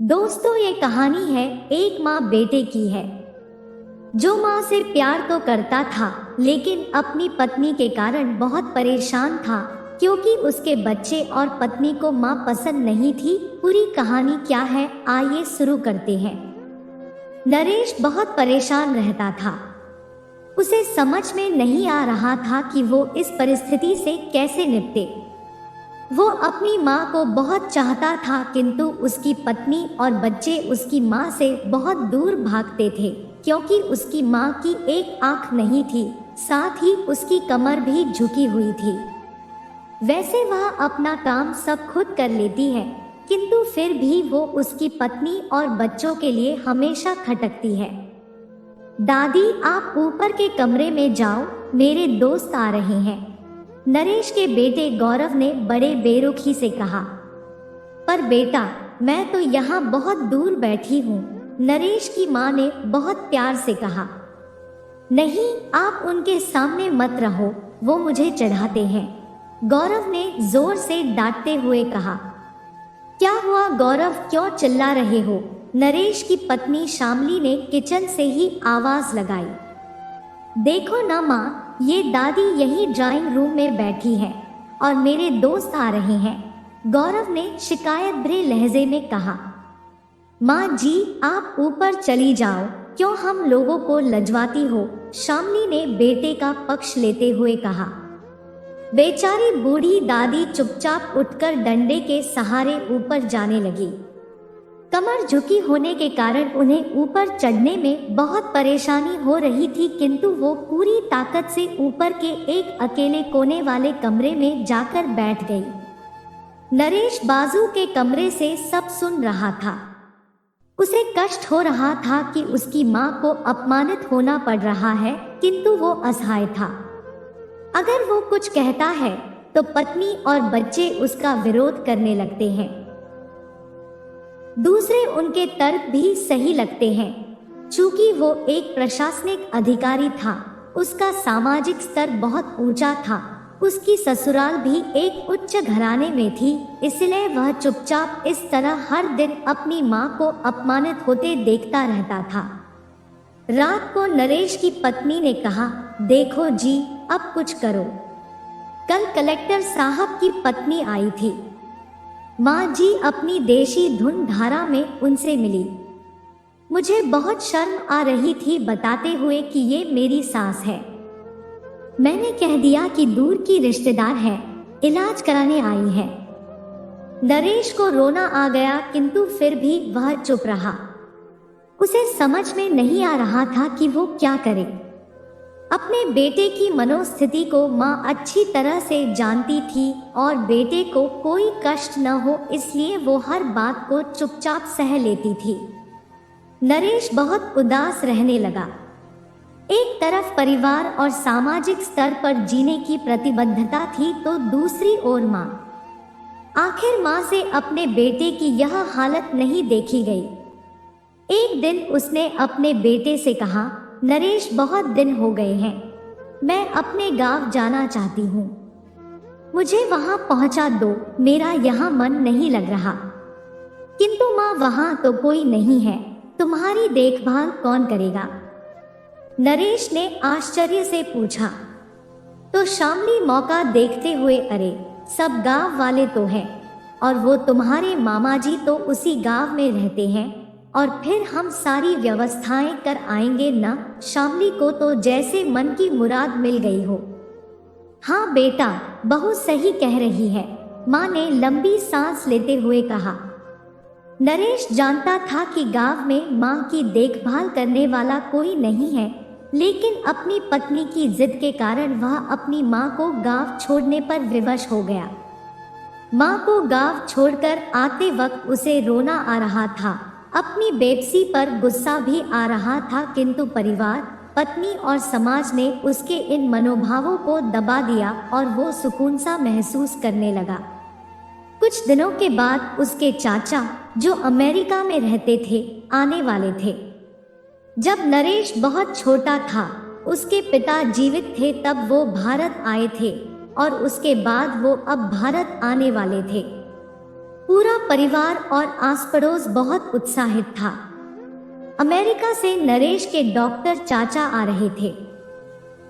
दोस्तों, ये कहानी है एक माँ बेटे की है। जो माँ से प्यार तो करता था लेकिन अपनी पत्नी के कारण बहुत परेशान था क्योंकि उसके बच्चे और पत्नी को माँ पसंद नहीं थी। पूरी कहानी क्या है, आइए शुरू करते हैं। नरेश बहुत परेशान रहता था। उसे समझ में नहीं आ रहा था कि वो इस परिस्थिति से कैसे निपटे। वो अपनी माँ को बहुत चाहता था किंतु उसकी पत्नी और बच्चे उसकी माँ से बहुत दूर भागते थे क्योंकि उसकी माँ की एक आंख नहीं थी, साथ ही उसकी कमर भी झुकी हुई थी। वैसे वह अपना काम सब खुद कर लेती है किंतु फिर भी वो उसकी पत्नी और बच्चों के लिए हमेशा खटकती है। दादी, आप ऊपर के कमरे में जाओ, मेरे दोस्त आ रहे हैं, नरेश के बेटे गौरव ने बड़े बेरुखी से कहा। पर बेटा, मैं तो यहाँ बहुत दूर बैठी हूँ, नरेश की माँ ने बहुत प्यार से कहा। नहीं, आप उनके सामने मत रहो, वो मुझे चढ़ाते हैं, गौरव ने जोर से डांटते हुए कहा। क्या हुआ गौरव, क्यों चिल्ला रहे हो? नरेश की पत्नी शामली ने किचन से ही आवाज लगाई। देखो ना माँ, ये दादी यही ड्राइंग रूम में बैठी है और मेरे दोस्त आ रहे हैं, गौरव ने शिकायत भरे लहजे में कहा। माँ जी, आप ऊपर चली जाओ, क्यों हम लोगों को लजवाती हो, शामली ने बेटे का पक्ष लेते हुए कहा। बेचारी बूढ़ी दादी चुपचाप उठकर डंडे के सहारे ऊपर जाने लगी। कमर झुकी होने के कारण उन्हें ऊपर चढ़ने में बहुत परेशानी हो रही थी किंतु वो पूरी ताकत से ऊपर के एक अकेले कोने वाले कमरे में जाकर बैठ गई। नरेश बाजू के कमरे से सब सुन रहा था। उसे कष्ट हो रहा था कि उसकी माँ को अपमानित होना पड़ रहा है किंतु वो असहाय था। अगर वो कुछ कहता है तो पत्नी और बच्चे उसका विरोध करने लगते हैं। दूसरे उनके तर्क भी सही लगते हैं। चूंकि वो एक प्रशासनिक अधिकारी था, उसका सामाजिक स्तर बहुत ऊंचा था, उसकी ससुराल भी एक उच्च घराने में थी, इसलिए वह चुपचाप इस तरह हर दिन अपनी माँ को अपमानित होते देखता रहता था। रात को नरेश की पत्नी ने कहा, देखो जी, अब कुछ करो। कल कलेक्टर साहब की पत्नी आई थी। माँ जी अपनी देशी धुन धारा में उनसे मिली। मुझे बहुत शर्म आ रही थी बताते हुए कि ये मेरी सास है। मैंने कह दिया कि दूर की रिश्तेदार है, इलाज कराने आई है। नरेश को रोना आ गया किंतु फिर भी वह चुप रहा। उसे समझ में नहीं आ रहा था कि वो क्या करे। अपने बेटे की मनोस्थिति को माँ अच्छी तरह से जानती थी और बेटे को कोई कष्ट न हो इसलिए वो हर बात को चुपचाप सह लेती थी। नरेश बहुत उदास रहने लगा। एक तरफ परिवार और सामाजिक स्तर पर जीने की प्रतिबद्धता थी तो दूसरी ओर माँ। आखिर माँ से अपने बेटे की यह हालत नहीं देखी गई। एक दिन उसने अपने बेटे से कहा, नरेश, बहुत दिन हो गए हैं, मैं अपने गांव जाना चाहती हूँ, मुझे वहां पहुंचा दो, मेरा यहाँ मन नहीं लग रहा। किंतु माँ, वहां तो कोई नहीं है, तुम्हारी देखभाल कौन करेगा? नरेश ने आश्चर्य से पूछा। तो शामली मौका देखते हुए, अरे सब गांव वाले तो हैं और वो तुम्हारे मामा जी तो उसी गांव में रहते हैं और फिर हम सारी व्यवस्थाएं कर आएंगे ना। शामली को तो जैसे मन की मुराद मिल गई हो। हाँ बेटा, बहू सही कह रही है, माँ ने लंबी सांस लेते हुए कहा। नरेश जानता था कि गांव में माँ की देखभाल करने वाला कोई नहीं है, लेकिन अपनी पत्नी की जिद के कारण वह अपनी माँ को गांव छोड़ने पर विवश हो गया। माँ को गांव छोड़कर आते वक्त उसे रोना आ रहा था, अपनी बेबसी पर गुस्सा भी आ रहा था किंतु परिवार, पत्नी और समाज ने उसके इन मनोभावों को दबा दिया और वो सुकून सा महसूस करने लगा। कुछ दिनों के बाद उसके चाचा, जो अमेरिका में रहते थे, आने वाले थे। जब नरेश बहुत छोटा था, उसके पिता जीवित थे तब वो भारत आए थे और उसके बाद वो अब भारत आने वाले थे। पूरा परिवार और आस पड़ोस बहुत उत्साहित था। अमेरिका से नरेश के डॉक्टर चाचा आ रहे थे।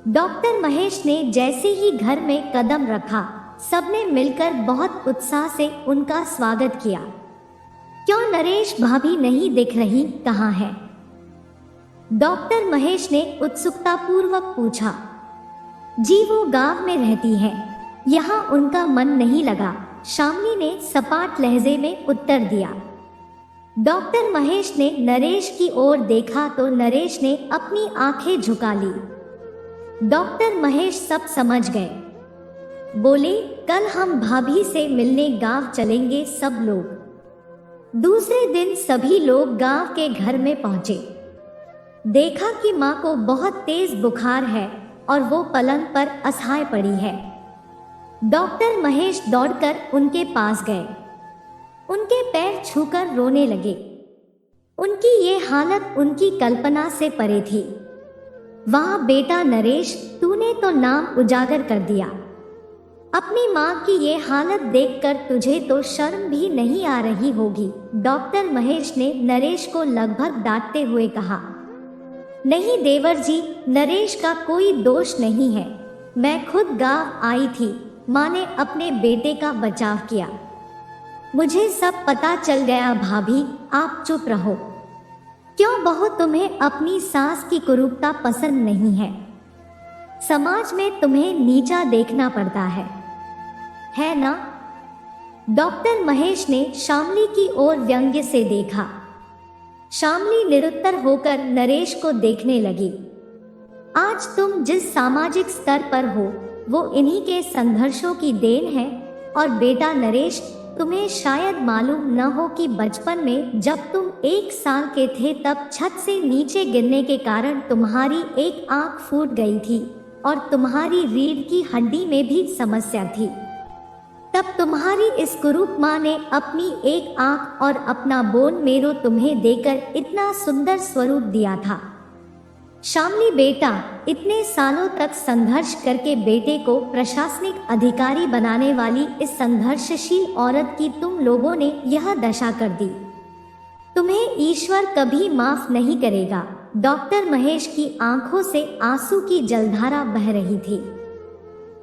डॉक्टर महेश ने जैसे ही घर में कदम रखा, सबने मिलकर बहुत उत्साह से उनका स्वागत किया। क्यों नरेश, भाभी नहीं दिख रही, कहाँ है? डॉक्टर महेश ने उत्सुकता पूर्वक पूछा। जी वो गांव में रहती है, यहाँ उनका मन नहीं लगा, शामली ने सपाट लहजे में उत्तर दिया। डॉक्टर महेश ने नरेश की ओर देखा तो नरेश ने अपनी आंखें झुका ली। डॉक्टर महेश सब समझ गए। बोले, कल हम भाभी से मिलने गांव चलेंगे सब लोग। दूसरे दिन सभी लोग गांव के घर में पहुंचे। देखा कि माँ को बहुत तेज बुखार है और वो पलंग पर असहाय पड़ी है। डॉक्टर महेश दौड़कर उनके पास गए, उनके पैर छूकर रोने लगे। उनकी ये हालत उनकी कल्पना से परे थी। वाह बेटा नरेश, तूने तो नाम उजागर कर दिया। अपनी माँ की ये हालत देखकर तुझे तो शर्म भी नहीं आ रही होगी, डॉक्टर महेश ने नरेश को लगभग डांटते हुए कहा। नहीं देवर जी, नरेश का कोई दोष नहीं है। मैं खुद गांव आई थी, माँ ने अपने बेटे का बचाव किया। मुझे सब पता चल गया भाभी, आप चुप रहो। क्यों बहू, तुम्हें अपनी सास की कुरूपता पसंद नहीं है? समाज में तुम्हें नीचा देखना पड़ता है ना? डॉक्टर महेश ने शामली की ओर व्यंग्य से देखा। शामली निरुत्तर होकर नरेश को देखने लगी। आज तुम जिस सामाजिक स्तर पर हो वो इन्हीं के संघर्षों की देन है। और बेटा नरेश, तुम्हें शायद मालूम न हो कि बचपन में जब तुम 1 साल के थे तब छत से नीचे गिरने के कारण तुम्हारी एक आंख फूट गई थी और तुम्हारी रीढ़ की हड्डी में भी समस्या थी। तब तुम्हारी इस कुरूप माँ ने अपनी एक आंख और अपना बोन मेरो तुम्हें देकर इतना सुंदर स्वरूप दिया था। शामली बेटा, इतने सालों तक संघर्ष करके बेटे को प्रशासनिक अधिकारी बनाने वाली इस संघर्षशील औरत की तुम लोगों ने यह दशा कर दी। तुम्हें ईश्वर कभी माफ नहीं करेगा। डॉक्टर महेश की आंखों से आंसू की जलधारा बह रही थी।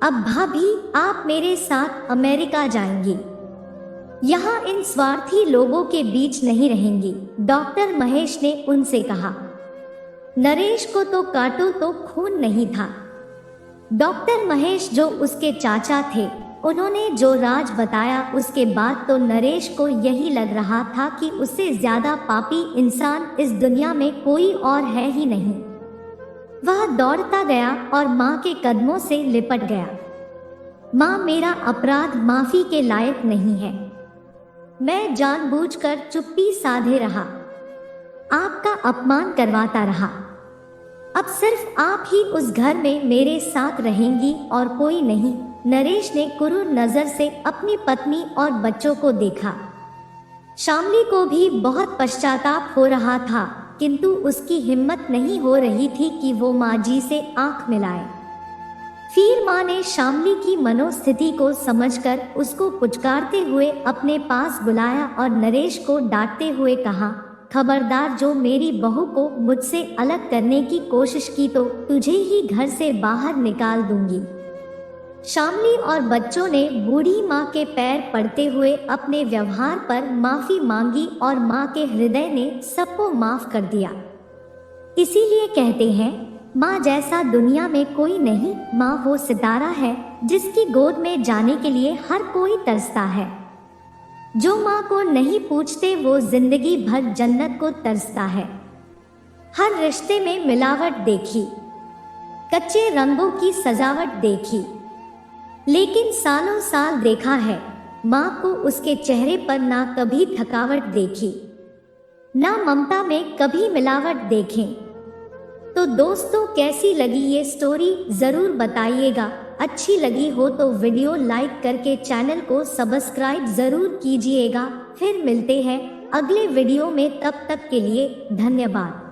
अब भाभी, आप मेरे साथ अमेरिका जाएंगी, यहाँ इन स्वार्थी लोगों के बीच नहीं रहेंगी, डॉक्टर महेश ने उनसे कहा। नरेश को तो काटो तो खून नहीं था। डॉक्टर महेश जो उसके चाचा थे, उन्होंने जो राज बताया उसके बाद तो नरेश को यही लग रहा था कि उससे ज्यादा पापी इंसान इस दुनिया में कोई और है ही नहीं। वह दौड़ता गया और माँ के कदमों से लिपट गया। माँ, मेरा अपराध माफी के लायक नहीं है। मैं जानबूझकर चुप्पी साधे रहा, आपका अपमान करवाता रहा। अब सिर्फ आप ही उस घर में मेरे साथ रहेंगी और कोई नहीं। नरेश ने क्रूर नजर से अपनी पत्नी और बच्चों को देखा। शामली को भी बहुत पश्चाताप हो रहा था, किंतु उसकी हिम्मत नहीं हो रही थी कि वो माँ जी से आंख मिलाए। फिर माँ ने शामली की मनोस्थिति को समझकर उसको पुचकारते हुए अपने पास बुलाया और नरेश को डांटते हुए कहा, खबरदार, जो मेरी बहू को मुझसे अलग करने की कोशिश की तो तुझे ही घर से बाहर निकाल दूंगी। शामली और बच्चों ने बूढ़ी माँ के पैर पड़ते हुए अपने व्यवहार पर माफी मांगी और माँ के हृदय ने सबको माफ कर दिया। इसीलिए कहते हैं, माँ जैसा दुनिया में कोई नहीं। माँ वो सितारा है जिसकी गोद में जाने के लिए हर कोई तरसता है। जो माँ को नहीं पूछते वो जिंदगी भर जन्नत को तरसता है। हर रिश्ते में मिलावट देखी, कच्चे रंगों की सजावट देखी, लेकिन सालों साल देखा है माँ को उसके चेहरे पर ना कभी थकावट देखी, ना ममता में कभी मिलावट देखें। तो दोस्तों, कैसी लगी ये स्टोरी ज़रूर बताइएगा। अच्छी लगी हो तो वीडियो लाइक करके चैनल को सब्सक्राइब ज़रूर कीजिएगा। फिर मिलते हैं अगले वीडियो में, तब तक के लिए धन्यवाद।